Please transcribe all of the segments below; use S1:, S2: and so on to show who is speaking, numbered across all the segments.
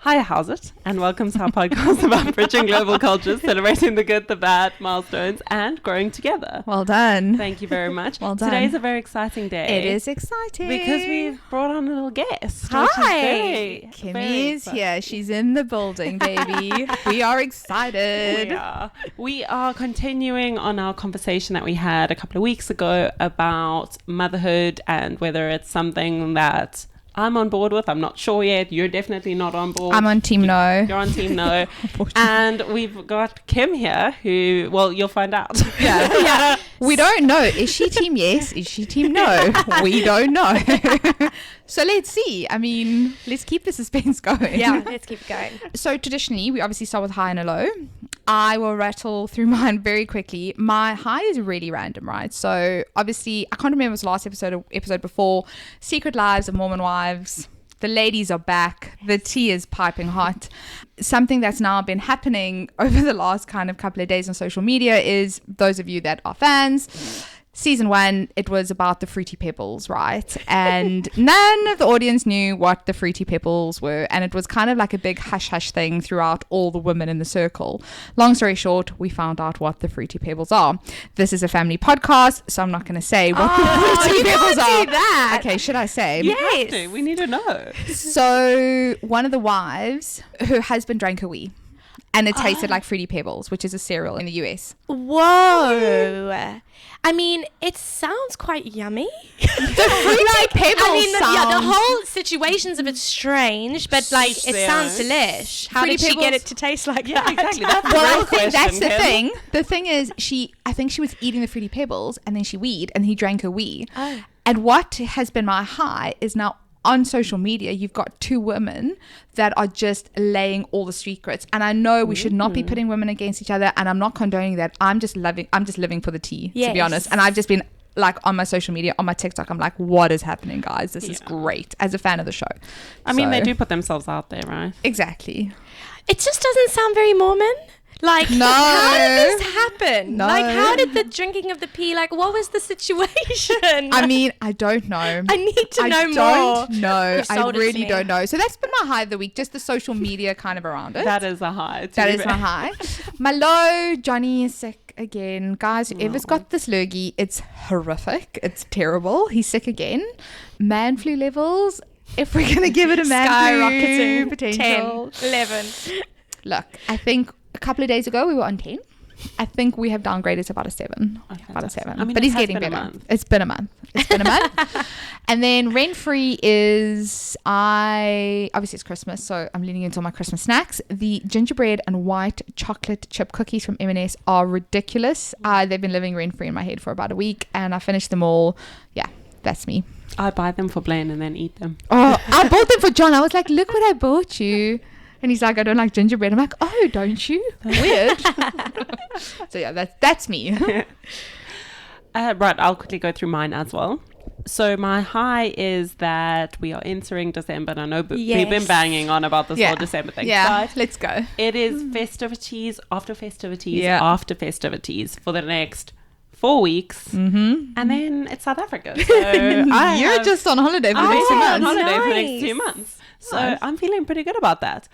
S1: HiyaHowzit, and welcome to our podcast about bridging global cultures, celebrating the good, the bad, milestones, and growing together.
S2: Well done.
S1: Thank you very much.
S2: Well done.
S1: Today's a very exciting day.
S2: It is exciting.
S1: Because we've brought on a little guest.
S2: Hi. Kimmy is here. She's in the building, baby. We are excited.
S1: We are continuing on our conversation that we had a couple of weeks ago about motherhood and whether it's something that I'm on board with. I'm not sure yet. You're definitely not on board.
S2: I'm on team no.
S1: You're on team no. And we've got Kim here who, well, you'll find out.
S2: Yeah. We don't know. Is she team yes? Is she team no? We don't know. So let's see. I mean, let's keep the suspense going.
S3: Yeah, let's keep going.
S2: So traditionally, we obviously start with high and a low. I will rattle through mine very quickly. My high is really random, right? So obviously, I can't remember if it was last episode or episode before. Secret Lives of Mormon Wives. The ladies are back. The tea is piping hot. Something that's now been happening over the last kind of couple of days on social media is, those of you that are fans, Season 1, it was about the Fruity Pebbles, right? And none of the audience knew what the Fruity Pebbles were. And it was kind of like a big hush-hush thing throughout all the women in the circle. Long story short, we found out what the Fruity Pebbles are. This is a family podcast, so I'm not going to say what the Fruity Pebbles are.
S3: Do that.
S2: Okay, should I say?
S3: Yes.
S1: We need to know.
S2: So one of the wives, her husband drank a wee. And it tasted like Fruity Pebbles, which is a cereal in the US.
S3: Whoa. I mean, it sounds quite yummy.
S2: The Fruity Pebbles
S3: the whole situation's a bit strange, but like it sounds delish. How
S2: Fruity
S3: did she get
S2: Pebbles?
S3: it to taste like
S1: Yeah,
S3: that?
S1: exactly. That's the
S2: Well,
S1: real
S2: I think that's the
S1: question,
S2: thing. The thing is, I think she was eating the Fruity Pebbles and then she weed and he drank a wee.
S3: Oh.
S2: And what has been my high is now on social media, you've got two women that are just laying all the secrets. And I know we should not be putting women against each other, and I'm not condoning that. I'm just living for the tea, to be honest. And I've just been like on my social media, on my TikTok, I'm like, what is happening, guys? This is great, as a fan of the show.
S1: I mean, they do put themselves out there, right?
S2: Exactly.
S3: It just doesn't sound very Mormon. Like,
S2: No.
S3: how did this happen?
S2: No.
S3: Like, how did the drinking of the pee, like, what was the situation?
S2: I mean, I don't know.
S3: I need to know more.
S2: I don't know.
S3: You've
S2: I
S3: sold it to
S2: really
S3: me.
S2: don't know. So that's been my high of the week, just the social media kind of around it.
S1: That is a high.
S2: That is my high. My low, Johnny is sick again. Guys, whoever's got this lurgy, it's horrific. It's terrible. He's sick again. Man flu levels, if we're going to give it a man
S3: Skyrocketing.
S2: flu potential.
S3: 10, 11.
S2: Look, I think a couple of days ago we were on 10. I think we have downgraded to about a 7.
S1: Okay,
S2: About a 7.
S1: I mean,
S2: but
S1: it
S2: he's
S1: has
S2: getting
S1: been a
S2: better.
S1: month.
S2: It's been a month. And then rent-free is, obviously it's Christmas, so I'm leaning into all my Christmas snacks. The gingerbread and white chocolate chip cookies from M&S are ridiculous. They've been living rent-free in my head for about a week, and I finished them all. Yeah, that's me.
S1: I buy them for Blaine and then eat them.
S2: Oh, I bought them for John. I was like, look what I bought you. And he's like, I don't like gingerbread. I'm like, oh, don't you? Weird. So yeah, that's me.
S1: Right, I'll quickly go through mine as well. So my high is that we are entering December, and I know we've been banging on about this whole December thing.
S2: Yeah,
S1: but
S2: let's go.
S1: it is festivities after festivities
S2: Yeah.
S1: after festivities for the next 4 weeks, and then it's South Africa. So
S2: You're just on holiday for the next 2
S1: I'm on
S2: months.
S1: holiday for the next
S3: Nice.
S1: 2 months. So
S2: Nice.
S1: I'm feeling pretty good about that.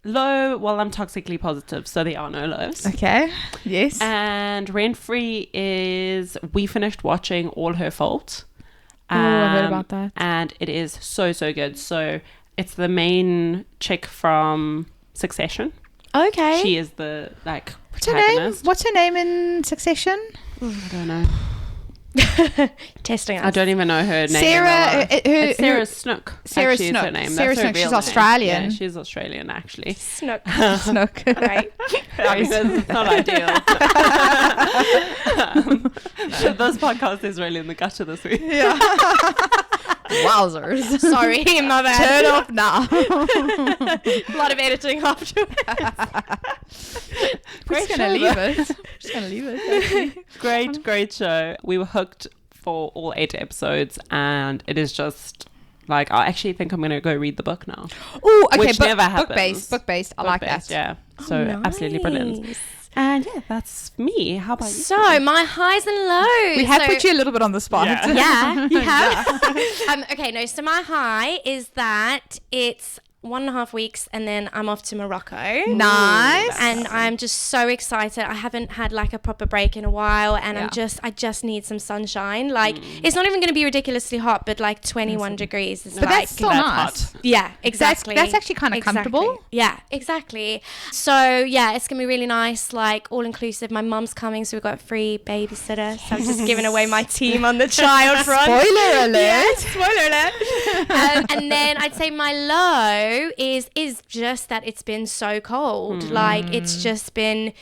S1: Low, well, I'm toxically positive, so there are no lows.
S2: Okay. Yes.
S1: And rent-free is, we finished watching All Her Fault.
S2: Oh, I heard about that.
S1: And it is so good. So it's the main chick from Succession.
S3: Okay.
S1: She is the like
S2: What's her name?
S1: protagonist.
S2: What's her name in Succession?
S1: I don't know.
S3: Testing us.
S1: I don't even know her name.
S2: Sarah.
S1: It's Sarah Snook.
S2: Sarah
S1: actually, is
S2: Snook.
S1: her name.
S2: Sarah
S1: That's her
S2: Snook. She's
S1: real name.
S2: Australian.
S1: Yeah, she's Australian actually.
S3: Snook.
S2: Snook.
S3: Right.
S1: I mean, it's not ideal. This podcast is really in the gutter this week.
S2: Yeah. Wowzers.
S3: Sorry, my bad.
S2: Turn off now.
S3: A lot of editing afterwards.
S2: We're just gonna leave it. Just gonna leave it.
S1: Great show. We were hooked for all 8 episodes, and it is just like, I actually think I'm gonna go read the book now.
S2: Oh, okay.
S1: Which never happens.
S2: Book based. I like
S1: Book-based,
S2: that.
S1: Yeah. So absolutely brilliant.
S3: Nice.
S1: And yeah, that's me. How about you?
S3: So my highs and lows.
S2: We have put you a little bit on the spot.
S1: Yeah.
S3: Yeah, you have. Okay, no. So my high is that it's 1.5 weeks, and then I'm off to Morocco.
S2: Nice.
S3: And I'm just so excited. I haven't had like a proper break in a while, and I just need some sunshine. Like it's not even going to be ridiculously hot, but like 21 degrees is
S2: But
S3: like
S2: that's so nice.
S3: yeah, exactly.
S2: That's actually kind of comfortable.
S3: Yeah, exactly. So yeah, it's gonna be really nice, like all inclusive. My mum's coming, so we've got a free babysitter. So I'm just giving away my team on the child front.
S2: Spoiler alert.
S3: Yeah, spoiler alert. And then I'd say my low is just that it's been so cold. Like it's just been,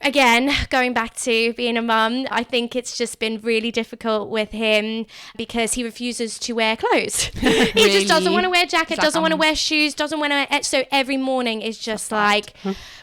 S3: again, going back to being a mum, I think it's just been really difficult with him because he refuses to wear clothes. He just doesn't want to wear a jacket, doesn't want to wear shoes, doesn't want to. So every morning is just like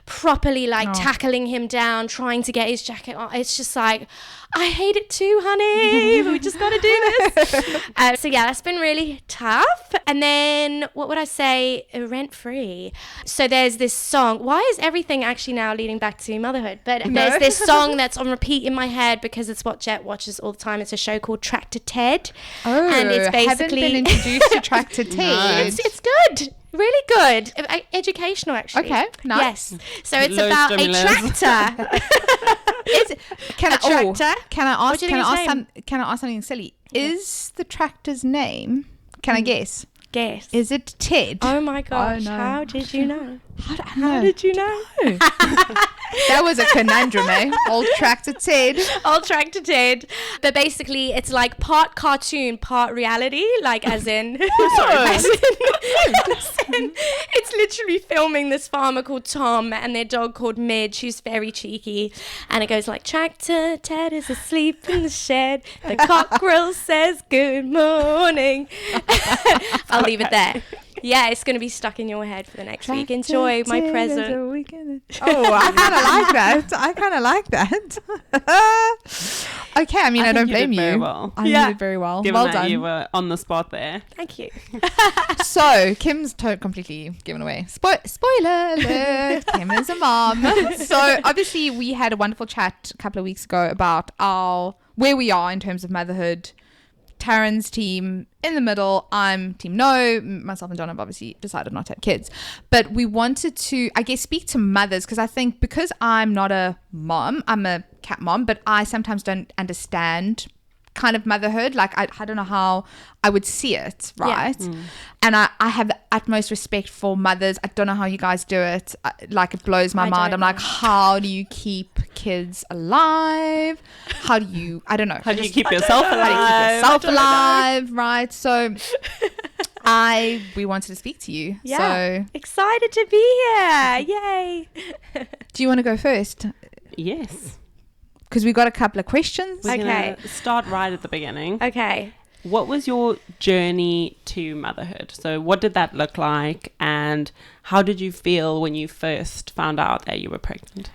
S3: properly like tackling him down, trying to get his jacket on. It's just like, I hate it too, honey, but we just got to do this. So yeah, that's been really tough. And then what would I say? Rent free. So there's this song. Why is everything actually now leading back to motherhood? But there's this song that's on repeat in my head because it's what Jet watches all the time. It's a show called Tractor Ted.
S2: Oh,
S3: and it's basically
S2: haven't been introduced to Tractor Ted.
S3: It's good. Really good. Educational, actually.
S2: Okay, nice.
S3: Yes. So it's
S1: Low
S3: about
S1: stimulus.
S3: a tractor.
S2: Can I ask something silly? Is the tractor's name? Can I guess?
S3: Guess.
S2: Is it Ted?
S3: Oh my gosh.
S2: Oh, no.
S3: How did you know?
S2: How
S3: Did you know?
S2: That was a conundrum, eh? Old Tractor Ted.
S3: Old Tractor Ted. But basically, it's like part cartoon, part reality. Like as in... as in it's literally filming this farmer called Tom and their dog called Midge, who's very cheeky. And it goes like, Tractor Ted is asleep in the shed. The cockerel says good morning. I'll leave it there. Yeah, it's going to be stuck in your head for the next week. Enjoy my present.
S2: Oh, I kind of like that. Okay, I mean, I don't blame you.
S1: Very well.
S2: I did it very well.
S1: Given
S2: Well
S1: that
S2: done.
S1: you were on the spot there.
S3: Thank you.
S2: So, Kim's completely given away. Spoiler alert, Kim is a mom. So, obviously, we had a wonderful chat a couple of weeks ago about where we are in terms of motherhood. Taryn's team in the middle. I'm team no. Myself and John have obviously decided not to have kids. But we wanted to, I guess, speak to mothers because I think because I'm not a mom, I'm a cat mom, but I sometimes don't understand kind of motherhood. Like I don't know how I would see it, right? Yeah. And I have the utmost respect for mothers. I don't know how you guys do it. Like it blows my mind. I'm like, how do you keep kids alive? How do you, I don't know.
S1: How do you keep yourself alive?
S2: Right? So we wanted to speak to you.
S3: Yeah.
S2: So
S3: Excited to be here. Yay.
S2: Do you want to go first?
S1: Yes.
S2: Because we got a couple of questions.
S1: We're
S3: Okay.
S1: gonna start right at the beginning.
S3: Okay.
S1: What was your journey to motherhood? So what did that look like, and how did you feel when you first found out that you were pregnant?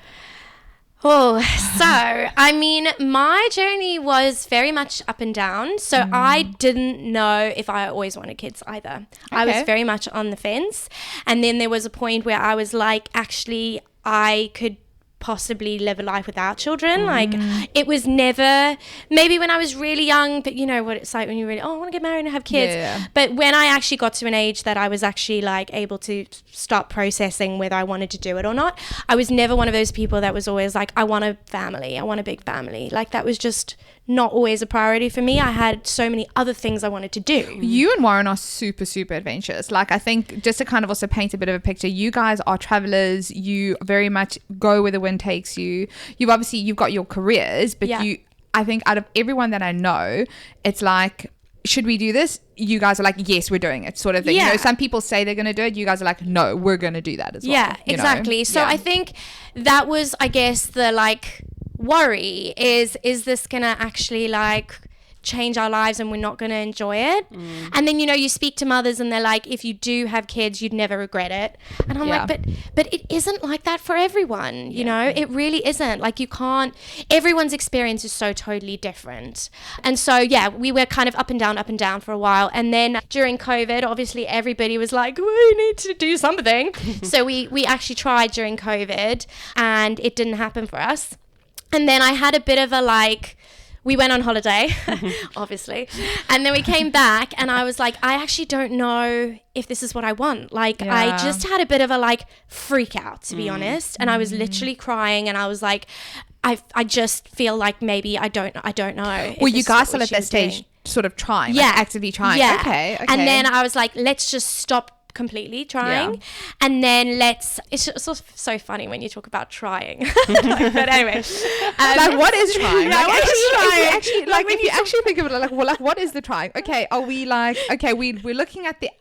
S3: Oh, so, I mean, my journey was very much up and down. So I didn't know if I always wanted kids either. I was very much on the fence. And then there was a point where I was like, actually, I could possibly live a life without children. Like it was never, maybe when I was really young, but you know what it's like when you're really, I want to get married and have kids.
S2: Yeah.
S3: But when I actually got to an age that I was actually like able to start processing whether I wanted to do it or not, I was never one of those people that was always like, I want a family, I want a big family. Like that was just not always a priority for me. I had so many other things I wanted to do.
S2: You and Warren are super, super adventurous. Like, I think just to kind of also paint a bit of a picture, you guys are travelers. You very much go where the wind takes you. You've got your careers, but I think out of everyone that I know, it's like, should we do this? You guys are like, yes, we're doing it, sort of thing.
S3: Yeah.
S2: You know, some people say they're going to do it. You guys are like, no, we're going to do that as well.
S3: Yeah, exactly. So I think that was, I guess, the like worry is this gonna actually like change our lives and we're not going to enjoy it. And then, you know, you speak to mothers and they're like, if you do have kids, you'd never regret it. And I'm like, but it isn't like that for everyone, you know, it really isn't. Like you can't, everyone's experience is so totally different. And so, yeah, we were kind of up and down for a while. And then during COVID, obviously everybody was like, we need to do something. So we actually tried during COVID and it didn't happen for us. And then I had a bit of a like, we went on holiday, obviously. And then we came back and I was like, I actually don't know if this is what I want. Like, I just had a bit of a like freak out, to be honest. And I was literally crying and I was like, I just feel like maybe I don't know.
S2: Well, you guys still at that stage sort of trying, like actively trying.
S3: Yeah.
S2: Okay.
S3: And then I was like, let's just stop completely trying, and then it's so funny when you talk about trying. But anyway,
S2: like what is trying?
S3: Yeah,
S2: Like,
S3: when
S2: if you actually think of it, like what is the trying? Okay, are we like, okay, we're looking at the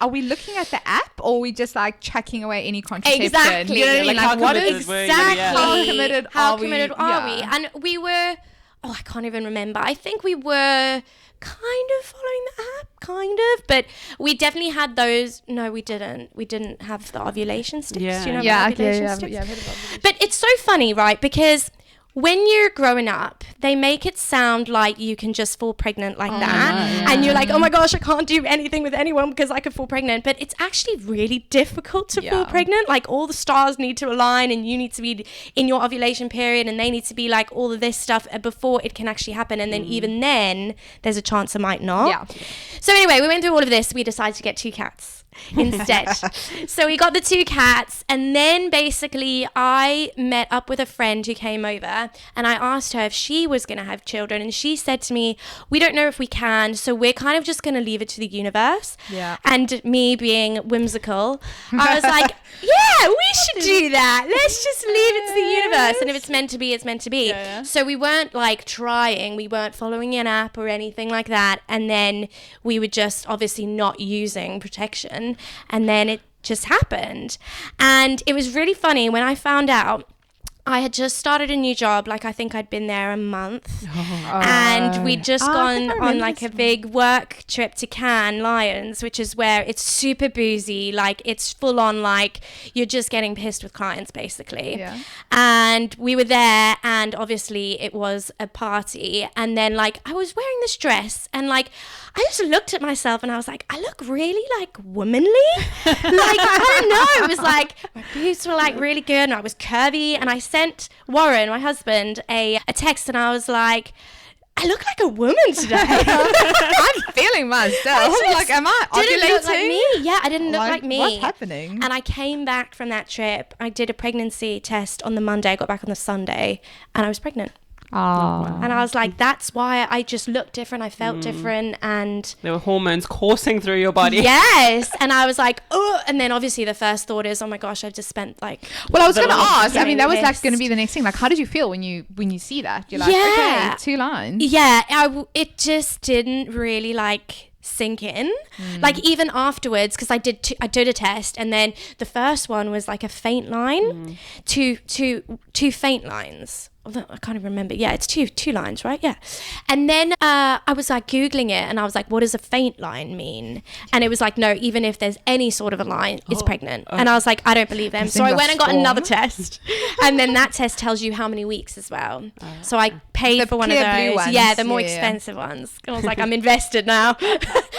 S2: app, or are we just like chucking away any contraception?
S3: Exactly.
S2: You know what I mean? Like what is
S3: exactly
S2: how committed
S3: are we? And we were, I can't even remember. I think we were kind of following the app, but we definitely had those. No, we didn't have the ovulation sticks. Do you know about ovulation sticks? But it's so funny, right? Because when you're growing up, they make it sound like you can just fall pregnant like that. And you're like, oh my gosh, I can't do anything with anyone because I could fall pregnant. But it's actually really difficult to fall pregnant. Like all the stars need to align and you need to be in your ovulation period and they need to be like all of this stuff before it can actually happen. And then even then, there's a chance it might not.
S2: Yeah.
S3: So anyway, we went through all of this. We decided to get 2 cats instead. So we got the 2 cats, and then basically I met up with a friend who came over and I asked her if she was going to have children, and she said to me, we don't know if we can, so we're kind of just going to leave it to the universe. And me being whimsical, I was like, yeah, we should do that. Let's just leave it to the universe, and if it's meant to be, it's meant to be. So we weren't like trying, we weren't following an app or anything like that, and then we were just obviously not using protection. And then it just happened. And it was really funny when I found out. I had just started a new job, like I think I'd been there a month, and we'd just gone on like a big work trip to Cannes Lions, which is where it's super boozy, like it's full on, like you're just getting pissed with clients basically. And we were there, and obviously it was a party, and then like I was wearing this dress, and like I just looked at myself and I was like, I look really like womanly. Like, I don't know, it was like my boobs were like really good and I was curvy, and I sent Warren, my husband, a text, and I was like, I look like a woman today.
S2: I'm feeling myself. Like, am I ovulating?
S3: Didn't look like me. Yeah, I didn't look like me.
S2: What's happening?
S3: And I came back from that trip. I did a pregnancy test on the Monday. I got back on the Sunday, and I was pregnant. And I was like, that's why I just looked different. I felt different, and
S1: there were hormones coursing through your body.
S3: Yes. And I was like, oh, and then obviously the first thought is, oh my gosh, I've just spent like,
S2: well, I was going to ask, I mean, that was like going to be the next thing. Like, how did you feel when you see that? You're like, okay, 2 lines.
S3: Yeah. It just didn't really like sink in, like even afterwards, because I did a test, and then the first one was like a faint line, two faint lines. I can't even remember. Yeah, it's two lines, right? Yeah. And then I was like Googling it, and I was like, what does a faint line mean? And it was like, no, even if there's any sort of a line, it's pregnant. And I was like, I don't believe them. So I went and got another test. And then that test tells you how many weeks as well. So I paid for one of those.
S2: Ones.
S3: Yeah, the more expensive ones. And I was like, I'm invested now.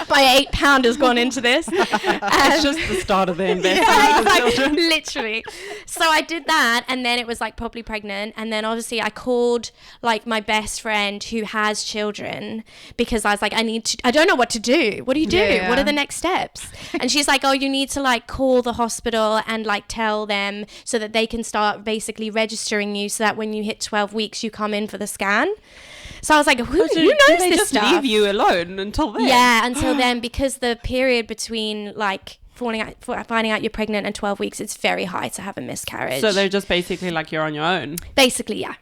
S3: My £8 has gone into this.
S1: It's just the start of the investment.
S3: Yeah, like, literally. So I did that, and then it was like properly pregnant, and then obviously I called like my best friend who has children, because I was like, I don't know what to do. What do you do?
S2: Yeah.
S3: What are the next steps? And she's like, oh, you need to like call the hospital and like tell them so that they can start basically registering you, so that when you hit 12 weeks you come in for the scan. So I was like, who knows
S1: they
S3: this
S1: just
S3: stuff?
S1: leave you alone until then?
S3: Yeah, until then, because the period between like finding out you're pregnant and 12 weeks, it's very high to have a miscarriage.
S1: So they're just basically like you're on your own.
S3: Basically, yeah.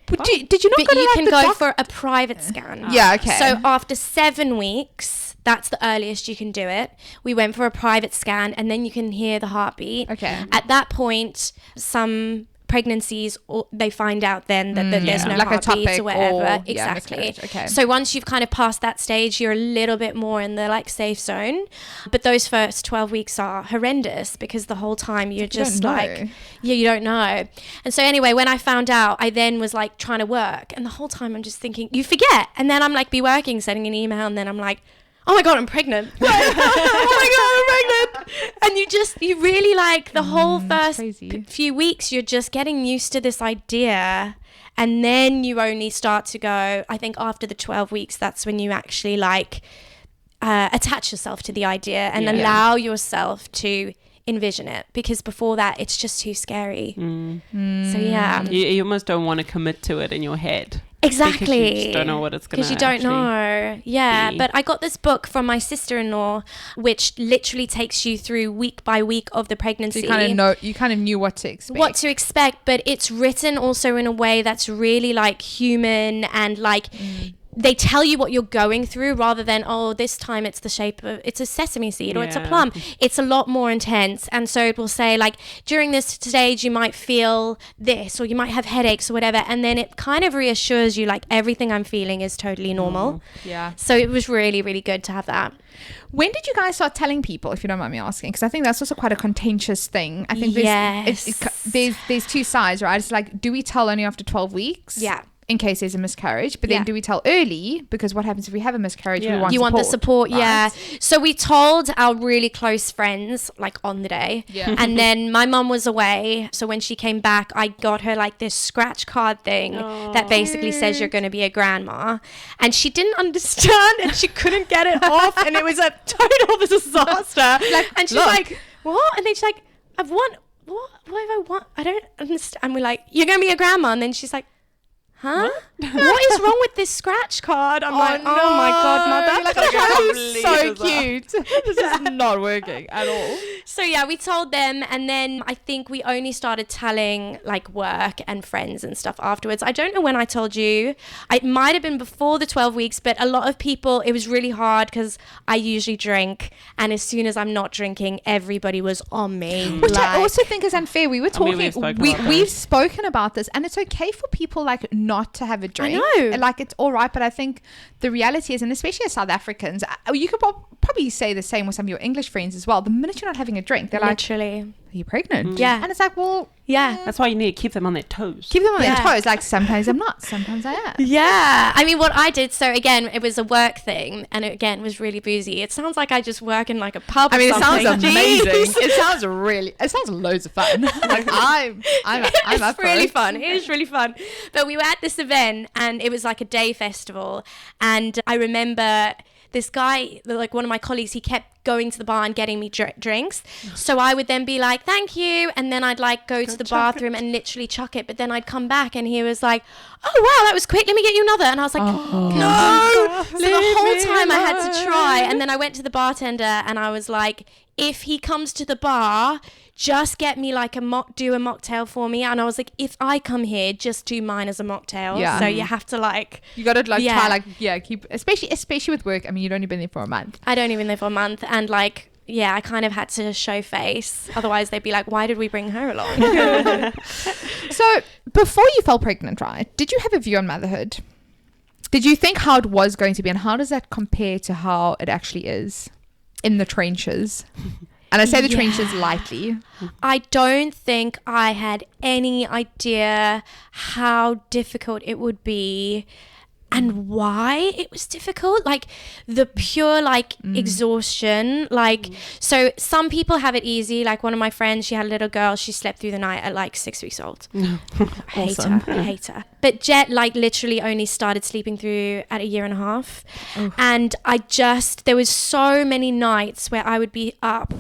S2: But did you not
S3: But
S2: go to
S3: you
S2: like
S3: can
S2: the
S3: go for a private scan.
S2: Yeah, okay.
S3: So after 7 weeks, that's the earliest you can do it. We went for a private scan, and then you can hear the heartbeat.
S2: Okay.
S3: At that point, some pregnancies, or they find out then that there's no
S2: like
S3: heartbeats or whatever.
S2: Or,
S3: exactly.
S2: Okay.
S3: So once you've kind of passed that stage, you're a little bit more in the like safe zone. But those first 12 weeks are horrendous, because the whole time you're just like, you don't know. And so anyway, when I found out, I then was like trying to work, and the whole time I'm just thinking, you forget. And then I'm like be working, sending an email, and then I'm like, oh my God, I'm pregnant. Oh my God, I'm pregnant. And you really like the whole first few weeks, you're just getting used to this idea. And then you only start to go, I think after the 12 weeks, that's when you actually like attach yourself to the idea and allow yourself to envision it, because before that it's just too scary. So yeah,
S1: you almost don't want to commit to it in your head.
S3: Exactly.
S1: Because you just don't know what it's going to
S3: Because you don't know. Yeah.
S1: be.
S3: But I got this book from my sister-in-law, which literally takes you through week by week of the pregnancy.
S2: So you kind of knew what to expect.
S3: But it's written also in a way that's really like human, and like they tell you what you're going through rather than, oh, this time it's the shape of, it's a sesame seed or it's a plum. It's a lot more intense. And so it will say like, during this stage, you might feel this, or you might have headaches or whatever. And then it kind of reassures you like everything I'm feeling is totally normal.
S2: Yeah.
S3: So it was really, really good to have that.
S2: When did you guys start telling people, if you don't mind me asking? Because I think that's also quite a contentious thing. I think there's two sides, right? It's like, do we tell only after 12 weeks?
S3: Yeah.
S2: In case there's a miscarriage, but then do we tell early? Because what happens if we have a miscarriage? We want
S3: you want the support,
S2: right?
S3: yeah. So we told our really close friends like on the day, and then my mum was away. So when she came back, I got her like this scratch card thing that basically says you're going to be a grandma, and she didn't understand and she couldn't get it off, and it was a total disaster. And she's like, "What?" And then she's like, "I've won. What have I won? I don't understand." And we're like, "You're going to be a grandma," and then she's like, huh? What is wrong with this scratch card? I'm like,
S2: no.
S3: oh my God, mother.
S2: Like, that is so cute. This is not working at all.
S3: So yeah, we told them, and then I think we only started telling like work and friends and stuff afterwards. I don't know when I told you. It might have been before the 12 weeks, but a lot of people, it was really hard because I usually drink, and as soon as I'm not drinking, everybody was on me.
S2: Which I also think is unfair. We were talking,
S1: we've
S2: spoken about this, and it's okay for people like not to have a drink.
S3: I know.
S2: Like, it's all right, but I think the reality is, and especially as South Africans, you could probably say the same with some of your English friends as well. The minute you're not having a drink, they're
S3: literally
S2: like, are you pregnant?
S3: Yeah.
S2: And it's like, well,
S1: that's why you need to keep them on their toes.
S2: Keep them on their toes. Like, sometimes I'm not, sometimes I am.
S3: Yeah. I mean, what I did, so again, it was a work thing, and it, again, was really boozy. It sounds like I just work in like a pub.
S2: I mean,
S3: or
S2: it sounds
S3: something.
S2: amazing.
S3: Jeez.
S2: It sounds loads of fun. Like, I'm
S3: It's
S2: up for
S3: really
S2: it.
S3: fun. It is really fun. But we were at this event, and it was like a day festival, and I remember this guy, like one of my colleagues, he kept going to the bar and getting me drinks. So I would then be like, thank you, and then I'd like go to the bathroom and literally chuck it, but then I'd come back and he was like, oh wow, that was quick, let me get you another. And I was like, no. So the whole time I had to try, and then I went to the bartender and I was like, if he comes to the bar, just get me like do a mocktail for me. And I was like, if I come here, just do mine as a mocktail.
S2: Yeah.
S3: So you have to like,
S2: you got to like try like, keep, especially with work. I mean, you'd only been there for a month.
S3: I'd only been there for a month, and like, I kind of had to show face. Otherwise they'd be like, why did we bring her along?
S2: So before you fell pregnant, right, did you have a view on motherhood? Did you think how it was going to be, and how does that compare to how it actually is in the trenches? And I say the trenches lightly.
S3: I don't think I had any idea how difficult it would be and why it was difficult. Like the pure like exhaustion. Like, so some people have it easy. Like one of my friends, she had a little girl, she slept through the night at like 6 weeks old. I hate her. But Jet like literally only started sleeping through at 1.5 years. And there was so many nights where I would be up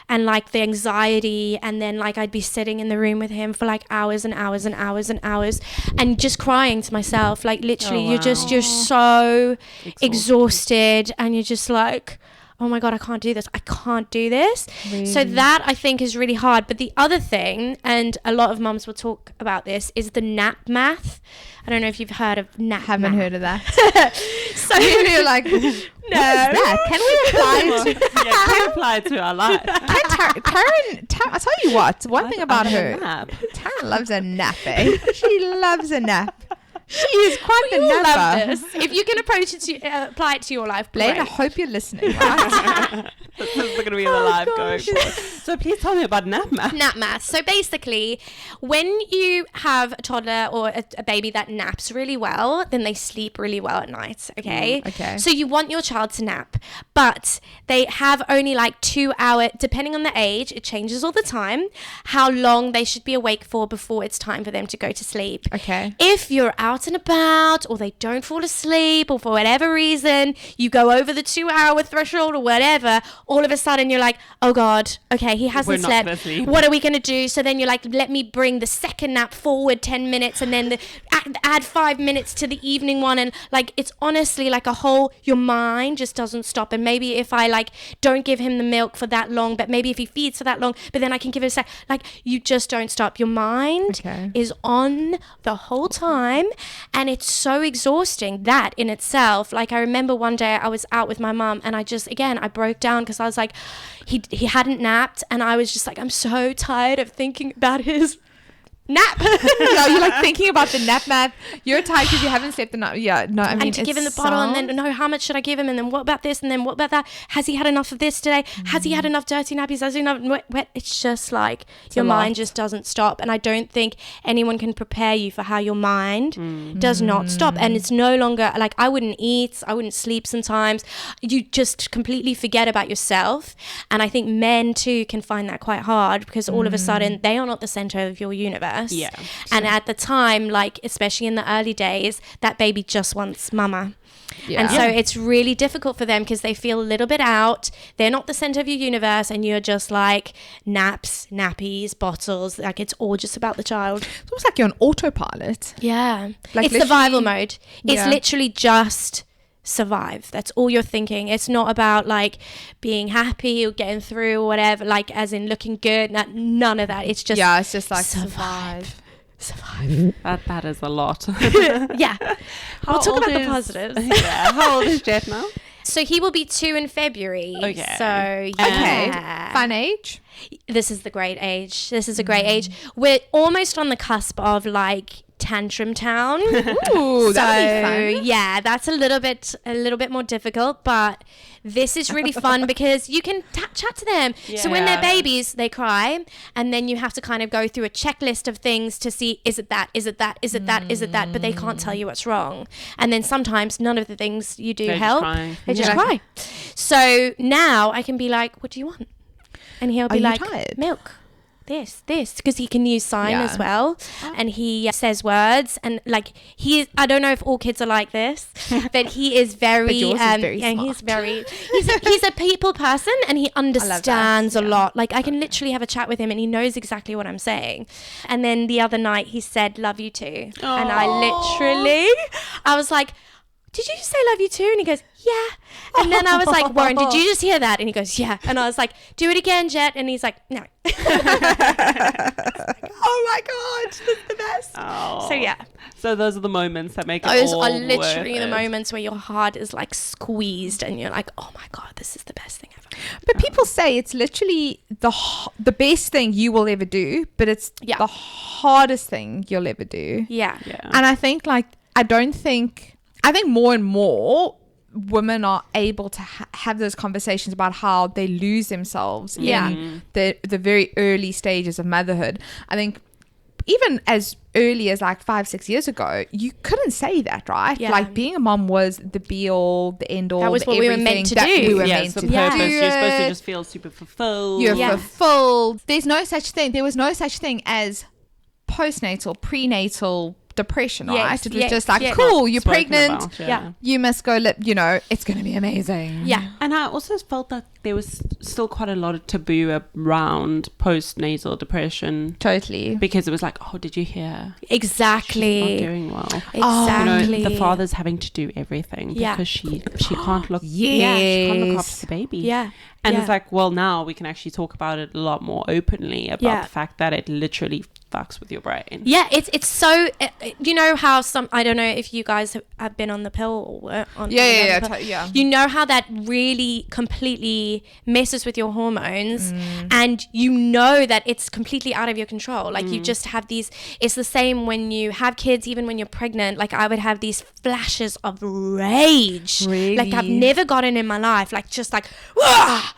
S3: and like the anxiety, and then like I'd be sitting in the room with him for like hours and hours and hours and hours and just crying to myself. Like literally you're so exhausted, and you're just like, oh my God, I can't do this. Really? So that I think is really hard. But the other thing, and a lot of mums will talk about this, is the nap math. I don't know if you've heard of nap
S2: Haven't
S3: math.
S2: heard of that. So you're like, no. What is that? Can we apply
S1: to our life?
S2: I'll tell you what, one thing about her,
S1: nap.
S2: Taryn loves a nap, eh? She loves a nap. She is quite the
S3: You'll love
S2: napper.
S3: this. If you can apply it to your life,
S2: Blaine, I
S3: great.
S2: hope you're listening. Right?
S1: This is going to be the live going forward. So please tell me about nap math.
S3: Nap math. So basically, when you have a toddler or a baby that naps really well, then they sleep really well at night. Okay.
S2: Okay.
S3: So you want your child to nap, but they have only like 2 hours, depending on the age, it changes all the time, how long they should be awake for before it's time for them to go to sleep.
S2: Okay.
S3: If you're out and about or they don't fall asleep or for whatever reason, you go over the 2 hour threshold or whatever, all of a sudden you're like, oh God, okay, he hasn't
S1: We're not gonna
S3: slept.
S1: sleep.
S3: What are we going to do? So then you're like, let me bring the second nap forward 10 minutes and then add 5 minutes to the evening one. And like, it's honestly like your mind just doesn't stop. And maybe if I like don't give him the milk for that long, but maybe if he feeds for that long, but then I can give it a sec, like you just don't stop. Your mind is on the whole time, and it's so exhausting, that in itself. Like I remember one day I was out with my mum and I broke down because I was like, he hadn't napped, and I was just like, I'm so tired of thinking about his nap.
S2: Yeah, you're like thinking about the nap math. You're tired because you haven't slept the night. Yeah, no, I mean,
S3: and to give him the bottle, and then no, how much should I give him, and then what about this, and then what about that? Has he had enough of this today? Has he had enough dirty nappies? Has he enough wet? It's just like your mind just doesn't stop, and I don't think anyone can prepare you for how your mind does not stop. And it's no longer like, I wouldn't eat, I wouldn't sleep sometimes. You just completely forget about yourself, and I think men too can find that quite hard because all of a sudden they are not the center of your universe.
S1: Yeah.
S3: And at the time, like especially in the early days, that baby just wants mama.
S2: Yeah.
S3: And so it's really difficult for them because they feel a little bit out. They're not the center of your universe, and you're just like naps, nappies, bottles. Like it's all just about the child.
S2: It's almost like you're on autopilot.
S3: Yeah.
S2: Like
S3: it's survival
S2: literally-
S3: mode. It's
S2: Yeah.
S3: literally just survive. That's all you're thinking. It's not about like being happy or getting through or whatever, like as in looking good. None of that. It's just
S2: It's just like
S3: survive.
S1: That is a lot.
S3: Yeah. We'll talk
S1: old
S3: about the
S1: is-
S3: positives.
S1: Yeah. How old is Jet now?
S3: So he will be 2 in February.
S1: Okay.
S3: So
S2: Okay,
S3: yeah.
S2: fun age.
S3: This is the great age. This is a great age. We're almost on the cusp of like tantrum town.
S2: Ooh, that'll be fun.
S3: Yeah, that's a little bit more difficult, but this is really fun because you can chat to them. So when they're
S1: Yeah.
S3: babies, they cry, and then you have to kind of go through a checklist of things to see, is it that, is it that, is it that, is it that, but they can't tell you what's wrong. And then sometimes none of the things you do
S1: They're just
S3: help.
S1: crying.
S3: They just
S2: Yeah.
S3: cry. So now I can be like, what do you want? And he'll be
S2: you
S3: like,
S2: tired?
S3: milk. This, because he can use sign
S2: Yeah.
S3: as well, and he says words, and like I don't know if all kids are like this, but he is very,
S2: But yours is very
S3: and
S2: smart.
S3: he's a people person, and he understands a
S2: yeah.
S3: lot. Like I can literally have a chat with him, and he knows exactly what I'm saying. And then the other night he said, "Love you too," and I was like, did you just say love you too? And he goes, yeah. And then I was like, Warren, did you just hear that? And he goes, yeah. And I was like, do it again, Jet. And he's like, no.
S2: Oh my god, that's the best.
S1: Oh.
S3: So yeah,
S1: So those are the moments that make it
S3: those
S1: all
S3: are literally
S1: worth
S3: the
S1: it.
S3: moments where your heart is like squeezed and you're like, oh my God, this is the best thing ever.
S2: But people say it's literally the best thing you will ever do, but it's
S3: Yeah.
S2: the hardest thing you'll ever do.
S3: Yeah.
S1: Yeah.
S2: And I think I think more and more women are able to have those conversations about how they lose themselves
S3: Yeah.
S2: in the very early stages of motherhood. I think even as early as like 5-6 years ago, you couldn't say that, right?
S3: Yeah.
S2: Like being a mom was the be all, the end all.
S3: That was
S2: the
S3: what we were
S2: everything
S3: meant to
S2: that
S3: do.
S2: We were
S1: Yeah,
S2: meant
S1: it's the
S2: to
S1: purpose.
S2: do.
S1: You're supposed to
S2: it.
S1: just feel super fulfilled.
S2: You're
S3: Yeah.
S2: fulfilled. There was no such thing as postnatal, prenatal depression,
S3: Yes,
S2: right? It was
S3: yes,
S2: just like,
S3: yes.
S2: cool, you're
S1: Spoken
S2: pregnant.
S1: about,
S3: Yeah.
S2: You must go live, it's going to be amazing.
S3: Yeah.
S1: And I also felt that there was still quite a lot of taboo around postnatal depression
S2: Totally.
S1: because it was like, oh, did you hear? She's not
S3: Exactly.
S1: doing well.
S3: Exactly.
S1: You know, the father's having to do everything
S3: Yeah.
S1: because she can't look.
S2: Yes.
S1: she can't look after the baby.
S3: Yeah.
S1: And
S3: Yeah.
S1: it's like, well, now we can actually talk about it a lot more openly about
S3: Yeah.
S1: the fact that it literally fucks with your brain.
S3: Yeah, it's so, you know how I don't know if you guys have been on the pill or on
S2: Yeah.
S3: You know how that really completely messes with your hormones, and you know that it's completely out of your control. Like you just have these, it's the same when you have kids, even when you're pregnant. Like I would have these flashes of rage.
S2: Really?
S3: Like I've never gotten in my life, like just like, Wah!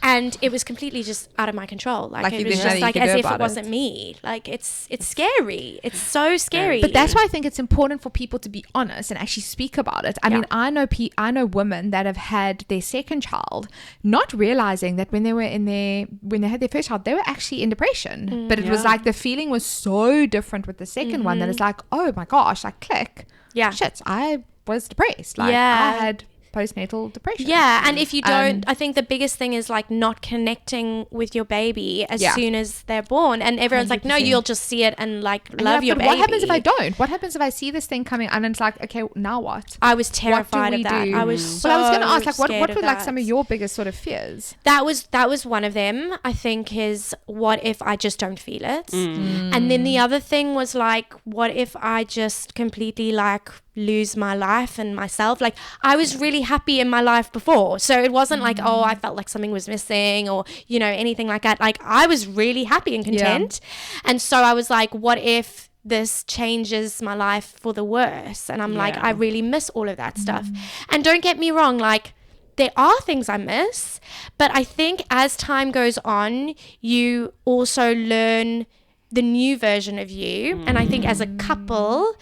S3: And it was completely just out of my control. Like it was just like as if it wasn't me. Like it's scary. It's so scary.
S2: But that's why I think it's important for people to be honest and actually speak about it. I mean, I know women that have had their second child, not realizing that when they had their first child, they were actually in depression. But it was like the feeling was so different with the second one that it's like, oh my gosh, like click. Yeah. Shit, I was depressed. Like I had postnatal depression.
S3: Yeah, and if you don't, I think the biggest thing is like not connecting with your baby as soon as they're born. And everyone's 100%. Like, no, you'll just see it and like love your baby.
S2: What happens if I don't? What happens if I see this thing coming and it's like, okay, now what?
S3: I was terrified of that. I was so
S2: I was going to ask, like, what were like
S3: that.
S2: some of your biggest sort of fears?
S3: That was one of them, I think, is what if I just don't feel it? And then the other thing was like, what if I just completely like lose my life and myself? Like I was really happy in my life before, so it wasn't like, oh, I felt like something was missing or you know anything like that. Like I was really happy and content, and so I was like, what if this changes my life for the worse? And I'm like, I really miss all of that stuff. And don't get me wrong, like there are things I miss, but I think as time goes on, you also learn the new version of you. And I think as a couple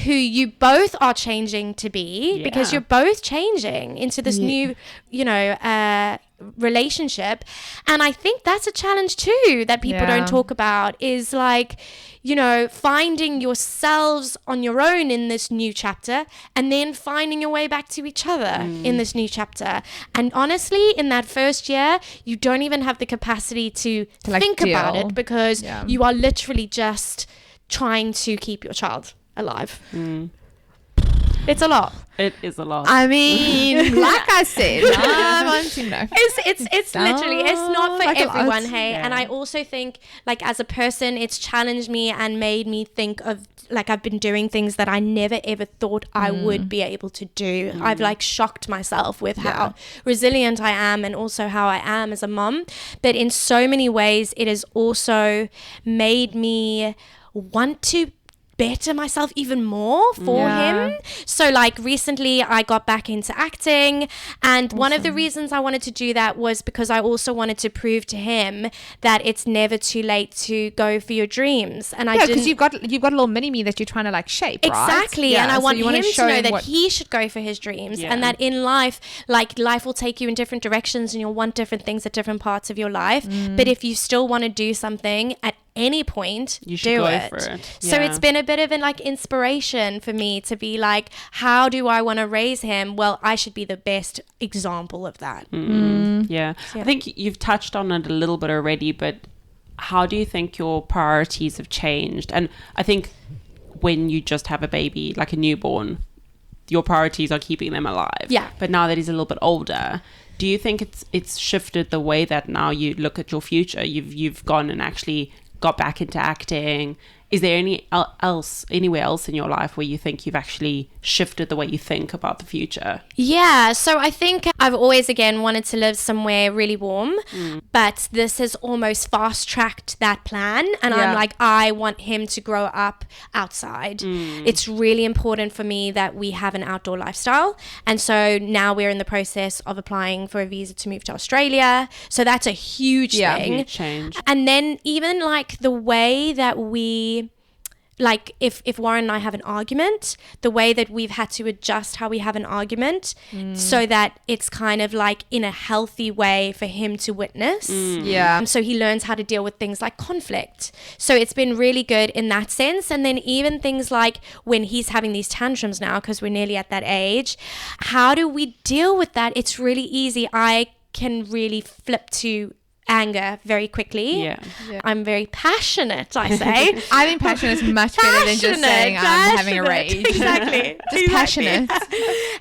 S3: who you both are changing to be, because you're both changing into this new, you know, relationship. And I think that's a challenge too that people don't talk about, is like, you know, finding yourselves on your own in this new chapter and then finding your way back to each other in this new chapter. And honestly, in that first year, you don't even have the capacity to think about it, because you are literally just trying to keep your child alive. It's a lot.
S1: It is a lot.
S2: I mean, like I said, I want to know.
S3: It's literally, it's not for
S2: like
S3: everyone, hey. And I also think, like, as a person, it's challenged me and made me think of, like, I've been doing things that I never ever thought I would be able to do. I've like shocked myself with how resilient I am and also how I am as a mom. But in so many ways, it has also made me want to better myself even more for him. So like recently I got back into acting, and one of the reasons I wanted to do that was because I also wanted to prove to him that it's never too late to go for your dreams. And
S2: because you've got a little mini me that you're trying to like shape,
S3: exactly,
S2: right?
S3: and I want him to know that
S2: what
S3: he should go for his dreams, and that in life, like life will take you in different directions and you'll want different things at different parts of your life. But if you still want to do something at any point,
S1: you should go for it.
S3: So it's been a bit of an like inspiration for me to be like, how do I want to raise him? Well, I should be the best example of that.
S1: I think you've touched on it a little bit already, but how do you think your priorities have changed? And I think when you just have a baby, like a newborn, your priorities are keeping them alive. But now that he's a little bit older, do you think it's shifted the way that now you look at your future? You've gone and actually got back into acting. Is there anywhere else in your life where you think you've actually shifted the way you think about the future? Yeah,
S3: so I think I've always, again, wanted to live somewhere really warm, but this has almost fast-tracked that plan, and I'm like, I want him to grow up outside. It's really important for me that we have an outdoor lifestyle, and so now we're in the process of applying for a visa to move to Australia, so that's a huge thing.
S1: Huge change.
S3: And then even like the way that we, like if Warren and I have an argument, the way that we've had to adjust how we have an argument so that it's kind of like in a healthy way for him to witness. So he learns how to deal with things like conflict. So it's been really good in that sense. And then even things like when he's having these tantrums now, because we're nearly at that age, how do we deal with that? It's really easy. I can really flip to anger very quickly.
S1: Yeah.
S3: I'm very passionate, I say.
S2: I think passionate is much better than just saying I'm having a rage.
S3: Exactly.
S2: Just passionate.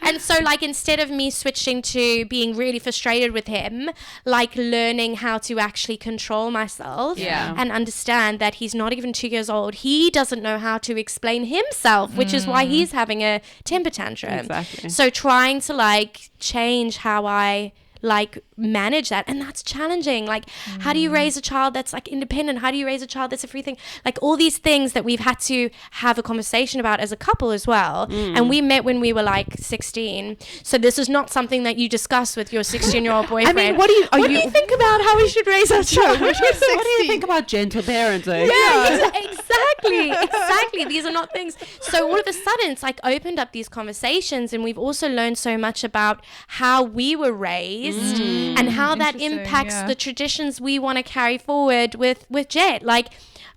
S3: And so, like, instead of me switching to being really frustrated with him, like, learning how to actually control myself and understand that he's not even 2 years old. He doesn't know how to explain himself, which is why he's having a temper tantrum.
S1: Exactly.
S3: So trying to, like, change how I like manage that, and that's challenging. Like, how do you raise a child that's like independent? How do you raise a child that's a free thing? Like, all these things that we've had to have a conversation about as a couple as well. And we met when we were like 16, so this is not something that you discuss with your 16-year-old boyfriend.
S2: I mean, what do you
S3: think about how we should raise our child?
S1: What do you think about gentle parenting?
S3: Exactly. These are not things. So all of a sudden, it's like opened up these conversations, and we've also learned so much about how we were raised and how that impacts the traditions we want to carry forward with Jet. Like,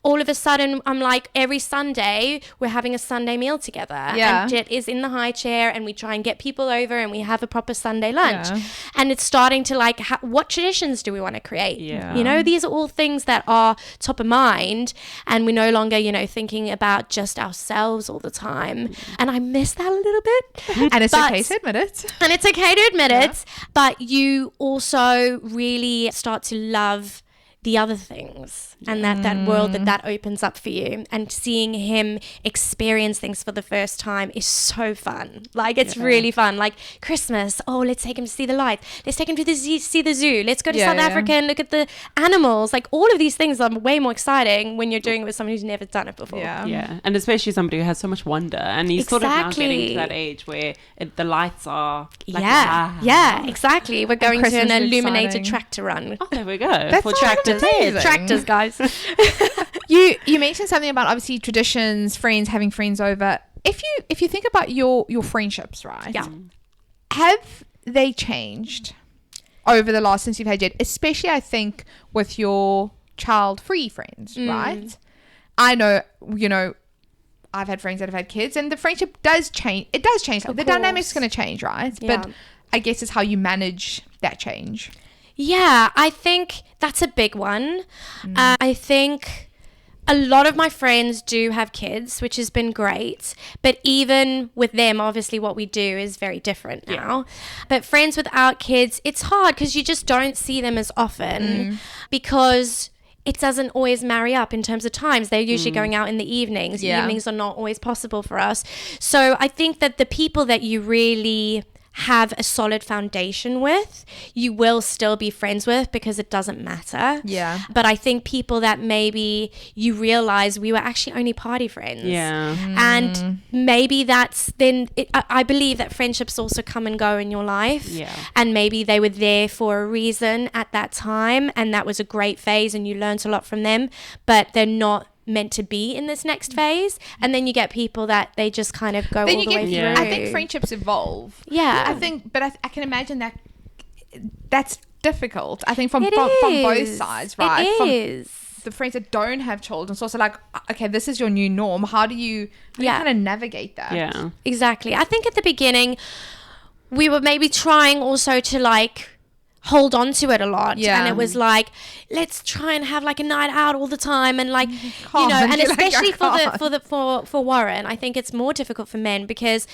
S3: all of a sudden, I'm like, every Sunday, we're having a Sunday meal together.
S2: Yeah.
S3: And Jet is in the high chair, and we try and get people over, and we have a proper Sunday lunch.
S2: Yeah.
S3: And it's starting to, like, what traditions do we want to create?
S1: Yeah.
S3: You know, these are all things that are top of mind, and we're no longer, you know, thinking about just ourselves all the time. And I miss that a little bit.
S2: And it's okay to admit it.
S3: And it's okay to admit it. But you also really start to love the other things and that world that opens up for you, and seeing him experience things for the first time is so fun. Like, it's really fun. Like, Christmas, let's take him to see the lights, let's take him to see the zoo, let's go to South Africa and look at the animals. Like, all of these things are way more exciting when you're doing it with someone who's never done it before.
S1: And especially somebody who has so much wonder, and he's sort of now getting to that age where the lights are like,
S3: exactly. We're going to
S2: Christmas
S3: an
S2: is
S3: illuminated
S2: exciting.
S3: tractor run.
S1: there we go.
S2: That
S1: For
S2: sounds
S1: tractor
S2: amazing.
S3: Tractors, guys.
S2: You mentioned something about obviously traditions, friends, having friends over. If you think about your friendships, right?
S3: Yeah.
S2: Have they changed over the last since you've had Jed? Especially, I think, with your child-free friends, right? I know, you know, I've had friends that have had kids, and the friendship does change. It does change. The dynamic's going to change, right?
S3: Yeah.
S2: But I guess it's how you manage that change.
S3: Yeah, I think that's a big one. I think a lot of my friends do have kids, which has been great. But even with them, obviously what we do is very different now. But friends without kids, it's hard because you just don't see them as often because it doesn't always marry up in terms of times. They're usually going out in the evenings. Evenings are not always possible for us. So I think that the people that you really have a solid foundation with, you will still be friends with, because it doesn't matter.
S2: Yeah.
S3: But I think people that maybe you realize we were actually only party friends.
S1: Yeah.
S3: And maybe that's then, I believe that friendships also come and go in your life.
S1: Yeah.
S3: And maybe they were there for a reason at that time, and that was a great phase and you learned a lot from them, but they're not meant to be in this next phase. And then you get people that they just kind of go
S2: Then
S3: all
S2: you
S3: the way
S2: get,
S3: through.
S2: I think friendships evolve.
S3: Yeah.
S2: I think, but I can imagine that that's difficult. I think from
S3: It
S2: both
S3: is.
S2: sides, right?
S3: It is.
S2: The friends that don't have children, it's also like, okay, this is your new norm. How do you kind of navigate that?
S1: Yeah.
S3: Exactly. I think at the beginning we were maybe trying also to like hold on to it a lot.
S2: Yeah.
S3: And it was like, let's try and have like a night out all the time, and like, you
S2: Can't.
S3: know, and
S2: You're like,
S3: especially
S2: I
S3: for Warren, I think it's more difficult for men, because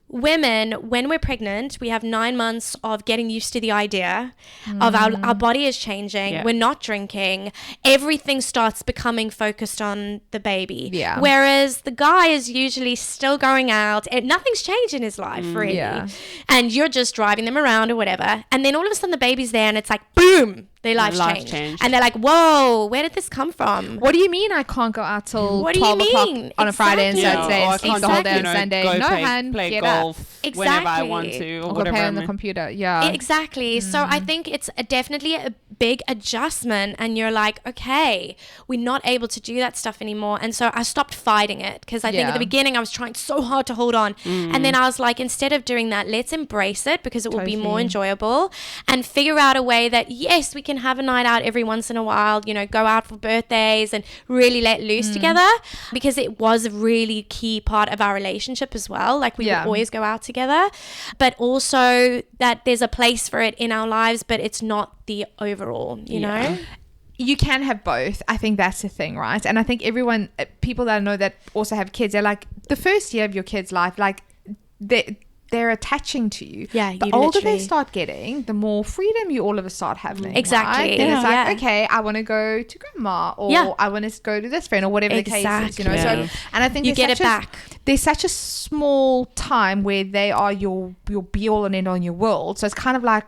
S3: women, when we're pregnant, we have 9 months of getting used to the idea of our body is changing.
S1: Yeah.
S3: We're not drinking. Everything starts becoming focused on the baby.
S2: Yeah.
S3: Whereas the guy is usually still going out and nothing's changed in his life, really.
S2: Yeah.
S3: And you're just driving them around or whatever. And then all of a sudden the baby's there and it's like, boom, their life changed. And they're like, whoa, where did this come from?
S2: What do you mean I can't go out till
S3: What do you
S2: 12 o'clock
S3: mean?
S2: on a Friday and
S3: Exactly.
S2: Saturday
S1: Or I
S2: and sleep
S1: can't
S2: the whole
S1: just,
S2: day
S1: you
S2: on
S1: know,
S2: Sunday?
S1: go
S2: No,
S1: play
S2: get
S1: golf
S2: up.
S1: whenever I want
S3: Exactly.
S1: to, or
S2: Or go
S1: whatever.
S2: play on the computer. Yeah.
S3: Exactly. So I think it's definitely a big adjustment, and you're like, okay, we're not able to do that stuff anymore. And so I stopped fighting it, because I think at the beginning I was trying so hard to hold on. And then I was like, instead of doing that, let's embrace it, because it will be more
S2: Totally.
S3: enjoyable, and figure out a way that, yes, we can can have a night out every once in a while, you know, go out for birthdays and really let loose together, because it was a really key part of our relationship as well. Like we would always go out together, but also that there's a place for it in our lives, but it's not the overall, you know?
S2: You can have both. I think that's the thing, right? And I think people that I know that also have kids, they're like, the first year of your kid's life, like they're attaching to you.
S3: Yeah,
S2: the older they start getting, the more freedom you all of a start having.
S3: Exactly.
S2: Right? Then it's like, okay, I want to go to grandma, or I want to go to this friend, or whatever the case is, you know. So, and I think
S3: you get it back.
S2: There's such a small time where they are your be all and end all in your world. So it's kind of like,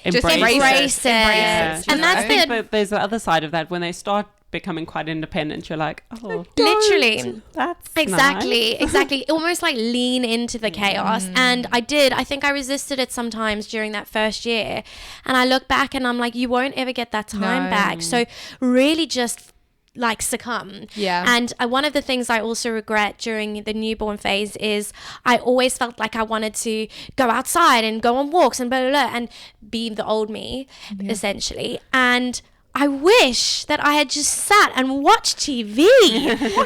S3: just embrace it.
S1: Yeah.
S3: And
S1: I think that there's the other side of that. When they start becoming quite independent, you're like, oh,
S3: literally,
S1: that's
S3: exactly
S1: nice.
S3: Exactly. Almost like lean into the chaos. And I think I resisted it sometimes during that first year, and I look back and I'm like, you won't ever get that time back. So really just like succumb. And one of the things I also regret during the newborn phase is I always felt like I wanted to go outside and go on walks and blah blah blah and be the old me, essentially. And I wish that I had just sat and watched TV.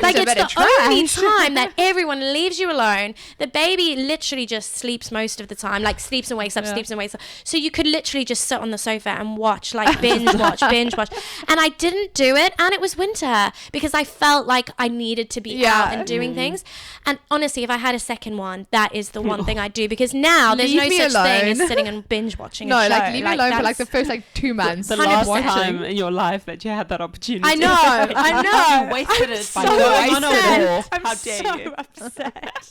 S3: Like, it's the only time that everyone leaves you alone. The baby literally just sleeps most of the time, like sleeps and wakes up, sleeps and wakes up. So you could literally just sit on the sofa and watch, like binge watch. And I didn't do it, and it was winter because I felt like I needed to be out and doing things. And honestly, if I had a second one, that is the one thing I'd do, because now there's no such thing as sitting and binge watching a show.
S2: Like leave me alone for like the first 2 months.
S1: The last time in your life that you had that opportunity.
S3: I know.
S1: You wasted it by going on a walk. How dare you?
S2: Upset.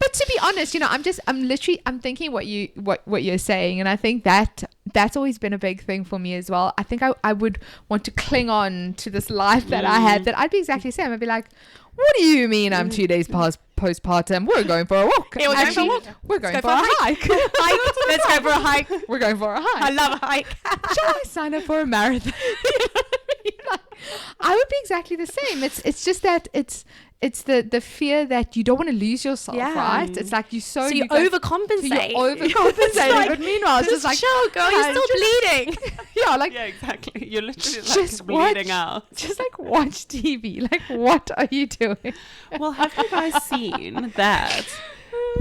S2: But to be honest, you know, I'm thinking what you're saying, and I think that's always been a big thing for me as well. I think I would want to cling on to this life that I had, that I'd be exactly the same. I'd be like, what do you mean I'm 2 days past postpartum? We're going for a walk.
S3: We're going
S2: for a hike.
S3: Let's go for a hike.
S2: We're going for a hike.
S3: I love a hike.
S2: Shall I sign up for a marathon? I would be exactly the same. It's just that it's the fear that you don't want to lose yourself, right? It's like you
S3: overcompensate.
S2: You're overcompensating,
S3: like,
S2: but meanwhile, it's just like,
S3: chill, girl, you're still bleeding.
S2: Yeah,
S1: exactly. You're literally
S2: just
S1: bleeding out.
S2: Just like watch TV. Like, what are you doing?
S1: Well, have you guys seen that?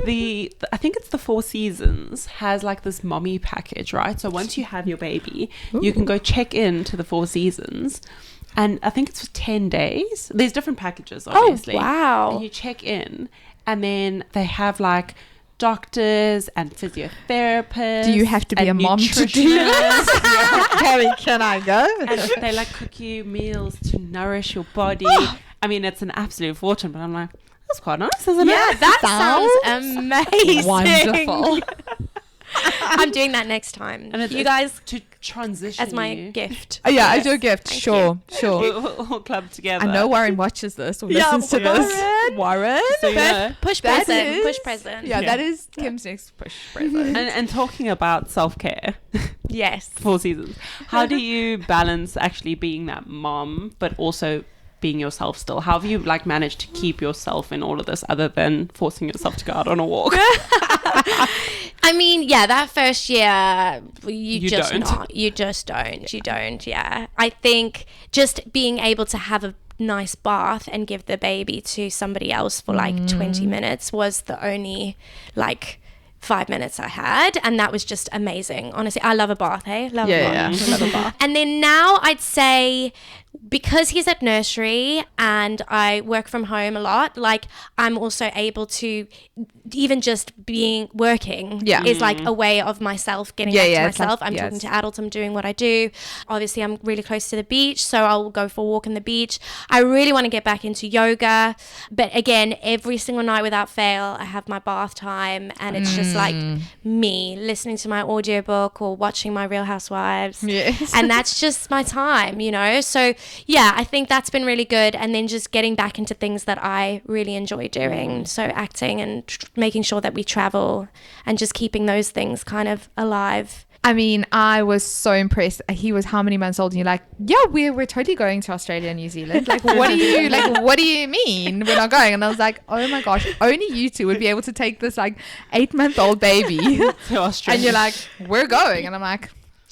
S1: I think it's the Four Seasons has like this mommy package, right? So once you have your baby, you can go check in to the Four Seasons, and I think it's for 10 days. There's different packages, obviously.
S3: Oh, wow.
S1: And you check in, and then they have like doctors and physiotherapists.
S2: Do you have to be a mom to do this? Kelly, can I go?
S1: And they like cook you meals to nourish your body. I mean, it's an absolute fortune, but I'm like, that's quite nice, isn't it?
S3: Yeah, that sounds amazing.
S2: Wonderful.
S3: I'm doing that next time.
S1: And
S3: you guys
S1: to transition
S3: as my gift.
S2: Oh, yeah, as your gift.
S3: Thank
S2: Sure.
S1: We'll club together.
S2: I know Warren watches this or listens to this. Warren.
S1: So, yeah.
S3: Push present.
S2: Yeah, that is Kim's next push present.
S1: And talking about self-care.
S3: Yes.
S1: Four Seasons. How do you balance actually being that mom, but also being yourself still? How have you like managed to keep yourself in all of this, other than forcing yourself to go out on a walk?
S3: I mean, yeah, that first year you just
S1: don't.
S3: You don't. Yeah, I think just being able to have a nice bath and give the baby to somebody else for like 20 minutes was the only like 5 minutes I had, and that was just amazing. Honestly, I love a bath. Hey, love a bath. Love a bath. And then now I'd say, because he's at nursery and I work from home a lot, like I'm also able to, even just working is like a way of myself getting back to myself. I'm talking to adults, I'm doing what I do. Obviously I'm really close to the beach, so I'll go for a walk on the beach. I really want to get back into yoga, but again, every single night without fail I have my bath time, and it's just like me listening to my audiobook or watching my Real Housewives, and that's just my time, you know. So yeah, I think that's been really good. And then just getting back into things that I really enjoy doing, so acting and making sure that we travel and just keeping those things kind of alive.
S2: I mean, I was so impressed. He was how many months old? And you're like, yeah, we're totally going to Australia and New Zealand. Like, what do you mean we're not going? And I was like, oh my gosh, only you two would be able to take this like 8-month-old baby
S1: to Australia.
S2: And you're like, we're going. And I'm like,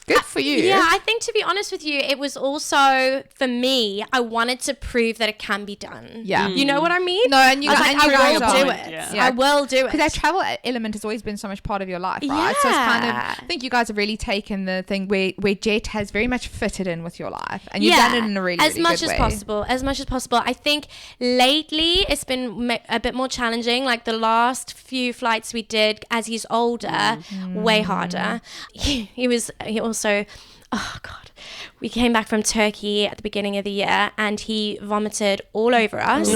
S2: Good for you.
S3: Yeah, I think to be honest with you, it was also for me. I wanted to prove that it can be done.
S2: Yeah.
S3: You know what I mean?
S2: No, and you
S3: I was
S2: guys,
S3: like,
S2: and you
S3: I
S2: guys
S3: will
S2: are.
S3: do it.
S1: Yeah.
S2: Yeah.
S3: I will do it.
S2: Because that travel element has always been so much part of your life, right? So it's kind of,
S3: Yeah.
S2: I think you guys have really taken the thing where Jet has very much fitted in with your life, and you've done it in a really,
S3: as
S2: really
S3: much
S2: good
S3: as
S2: way.
S3: possible. As much as possible. I think lately it's been a bit more challenging. Like the last few flights we did as he's older, way harder. He also, oh God, we came back from Turkey at the beginning of the year and he vomited all over us,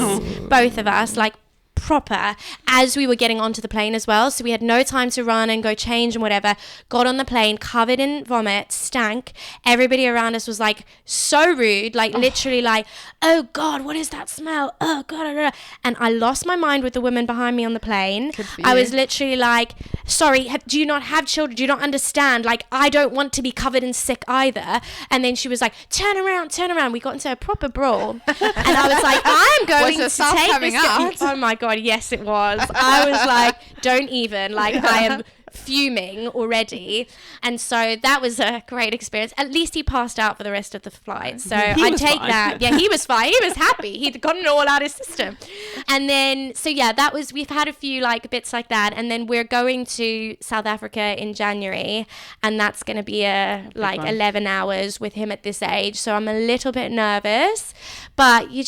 S3: both of us, like proper, as we were getting onto the plane as well. So we had no time to run and go change and whatever. Got on the plane covered in vomit, stank. Everybody around us was like so rude, like literally like, oh God, what is that smell? Oh God. And I lost my mind with the woman behind me on the plane. I was literally like, sorry, do you not have children? Do you not understand? Like, I don't want to be covered in sick either. And then she was like, turn around. We got into a proper brawl. And I was like, I'm going to
S2: yourself
S3: take
S2: coming
S3: this.
S2: out?
S3: Oh my God, yes, it was. I was like, don't even. Like, I am fuming already. And so that was a great experience. At least he passed out for the rest of the flight. So I
S1: was
S3: take
S1: fine.
S3: that. Yeah, he was fine. He was happy. He'd gotten it all out of his system. And then, so yeah, we've had a few like bits like that. And then we're going to South Africa in January. And that's going to be like
S1: one.
S3: 11 hours with him at this age. So I'm a little bit nervous, but you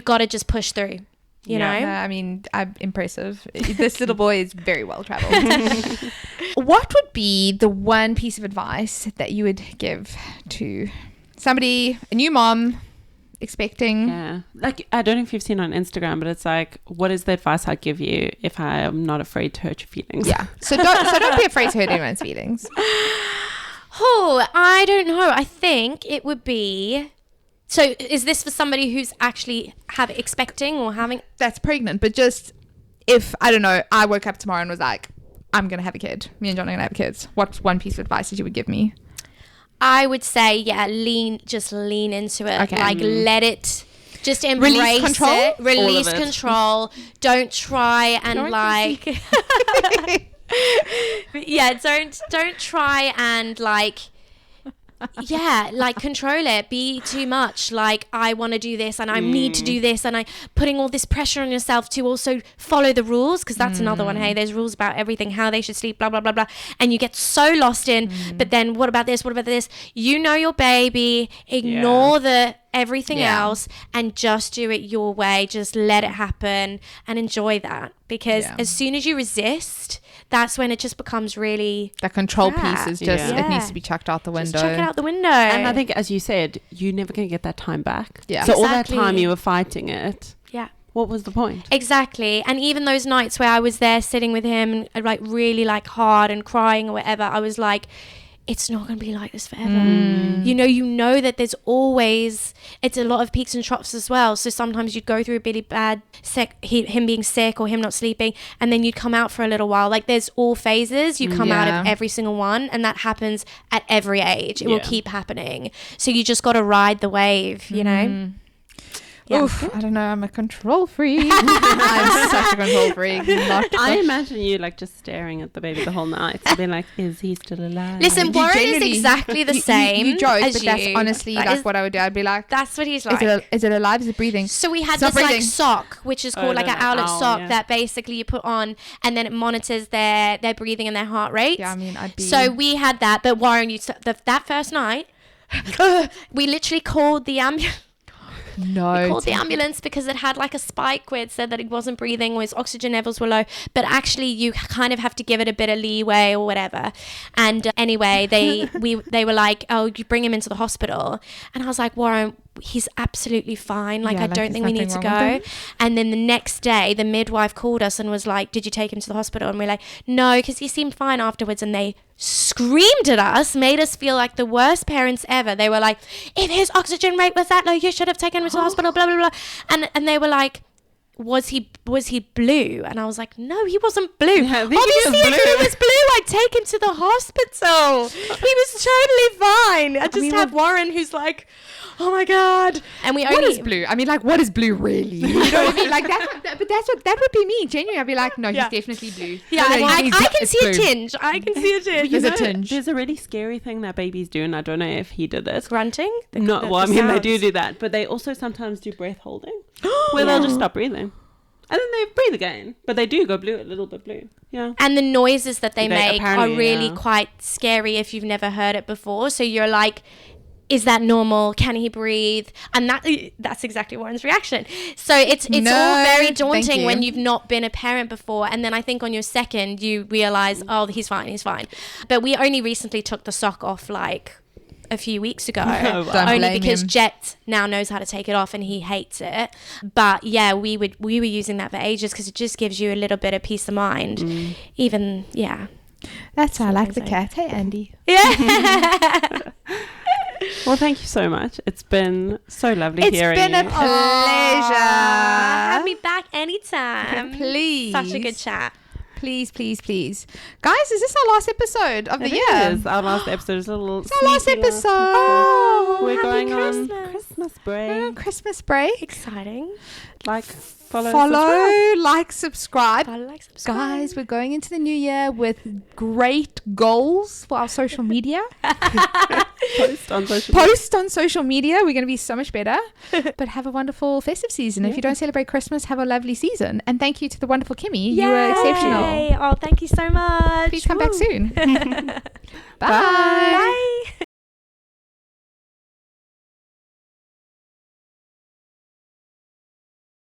S3: gotta just push through. You
S1: Yeah.
S3: know?
S2: I mean, I'm impressive. This little boy is very well traveled. What would be the one piece of advice that you would give to somebody, a new mom, expecting?
S1: Yeah. Like, I don't know if you've seen on Instagram, but it's like, what is the advice I'd give you if I am not afraid to hurt your feelings?
S2: Yeah. So don't be afraid to hurt anyone's feelings.
S3: Oh, I don't know. I think it would be. So, is this for somebody who's actually expecting or having?
S2: That's pregnant, but just if, I don't know, I woke up tomorrow and was like, I'm going to have a kid. Me and John are going to have kids. What's one piece of advice that you would give me?
S3: I would say, yeah, just lean into it.
S2: Okay.
S3: Like, let it. Just embrace
S2: Release control?
S3: it. Release
S1: All of it.
S3: control. Don't try and
S2: Don't
S3: like. Yeah, don't try and like. Yeah, like control it. Be too much. Like, I want to do this and I need to do this, and I putting all this pressure on yourself to also follow the rules, because that's another one. Hey, there's rules about everything, how they should sleep, blah blah blah blah, and you get so lost in. But then what about this? What about this? You know your baby. Ignore the everything else and just do it your way. Just let it happen and enjoy that, because as soon as you resist, that's when it just becomes really
S2: That control
S3: crap.
S2: piece is just,
S1: Yeah.
S2: it needs to be chucked out the window.
S3: Just chuck it out the window.
S1: And I think, as you said, you're never going to get that time back.
S2: Yeah.
S1: So all that
S3: Exactly.
S1: time you were fighting it,
S3: yeah.
S1: what was the point?
S3: Exactly. And even those nights where I was there sitting with him and like really like hard and crying or whatever, I was like, it's not going to be like this forever. You know that there's always, it's a lot of peaks and troughs as well. So sometimes you'd go through a really bad him being sick or him not sleeping, and then you'd come out for a little while. Like, there's all phases. You come out of every single one, and that happens at every age. It will keep happening. So you just got to ride the wave, you know? Yeah.
S2: Oof, I don't know. I'm a control freak. I'm such a control freak.
S1: I imagine you like just staring at the baby the whole night and being like, is he still alive?
S3: Listen, Warren is
S2: generally-
S3: exactly the same.
S2: You joke,
S3: as
S2: but that's
S3: you.
S2: honestly
S3: That
S2: like
S3: is-
S2: what I would do. I'd be like,
S3: That's what he's like.
S2: is it alive? Is it breathing?
S3: So we had
S2: It's not
S3: this like
S2: breathing.
S3: sock, which is called like an outlet
S1: owl,
S3: sock
S1: yeah.
S3: that basically you put on, and then it monitors their breathing and their heart rate.
S2: Yeah, I mean, I'd be.
S3: So we had that, but Warren, that first night, we literally called the ambulance.
S2: no.
S3: Called the ambulance because it had like a spike where it said that it wasn't breathing or his oxygen levels were low, but actually you kind of have to give it a bit of leeway or whatever. And anyway, they were like, oh, you bring him into the hospital, and I was like, Warren, he's absolutely fine, like,
S2: Yeah,
S3: I
S2: like,
S3: don't
S2: there's
S3: think we need to
S2: nothing wrong
S3: go.
S2: with
S3: And then the next day the midwife called us and was like, did you take him to the hospital? And we're like, no, because he seemed fine afterwards. And they screamed at us, made us feel like the worst parents ever. They were like, if his oxygen rate was that low, you should have taken him to the hospital, blah blah blah. And they were like, was he blue? And I was like, no, he wasn't blue.
S1: Yeah, I think he
S3: Obviously,
S1: was
S3: if he
S1: blue.
S3: was blue, I'd take him to the hospital. He was totally fine. I just have Warren who's like, oh my God. And we
S2: What
S3: only
S2: is blue? I mean, like, what is blue really? You know what I mean? Like, that would be me. Genuinely, I'd be like, no,
S3: Yeah.
S2: he's definitely blue.
S3: Yeah,
S2: No, no,
S3: I can
S2: it's
S3: see a
S2: blue.
S3: tinge. I can see a tinge.
S2: There's a tinge.
S1: There's a really scary thing that babies do, and I don't know if he did this.
S3: Grunting?
S1: No, well, I mean, they do that, but they also sometimes do breath holding, where they'll just stop breathing. And then they breathe again, but they do go blue, a little bit blue. Yeah.
S3: And the noises that they make are
S1: apparently,
S3: really
S1: yeah.
S3: quite scary if you've never heard it before. So you're like, is that normal? Can he breathe? And that's exactly Warren's reaction. So it's
S2: No,
S3: all very
S2: thank
S3: daunting
S2: you.
S3: when you've not been a parent before. And then I think on your second, you realize, oh, he's fine. But we only recently took the sock off like a few weeks ago.
S1: Oh, wow.
S2: Don't
S3: Only
S2: blame
S3: because
S2: him.
S3: Jet now knows how to take it off and he hates it. But yeah, we were using that for ages because it just gives you a little bit of peace of mind. Even, yeah.
S2: That's why I like the
S3: Amazing.
S2: cat. Hey, Andy.
S3: Yeah.
S1: Well, thank you so much. It's been so lovely
S2: It's
S1: hearing
S2: been a
S1: you.
S2: pleasure.
S3: Have me back anytime.
S2: Please.
S3: Such a good chat.
S2: Please. Guys, is this our last episode of the year?
S1: It is. Our last episode is a little
S2: It's our last
S1: sneaky
S2: episode.
S3: Oh,
S1: We're
S3: happy
S1: going on
S3: Christmas.
S1: Christmas break.
S2: Christmas break.
S3: Exciting.
S1: Like, follow,
S2: like, subscribe.
S3: Follow, like, subscribe.
S2: Guys, we're going into the new year with great goals for our social media.
S1: post on social
S2: Post on social media. We're going to be so much better. But have a wonderful festive season. If you don't celebrate Christmas, have a lovely season. And thank you to the wonderful Kimmy. You were exceptional.
S3: Yay. Oh, thank you so much.
S2: Please come back
S3: Woo.
S2: soon. Bye.
S3: Bye.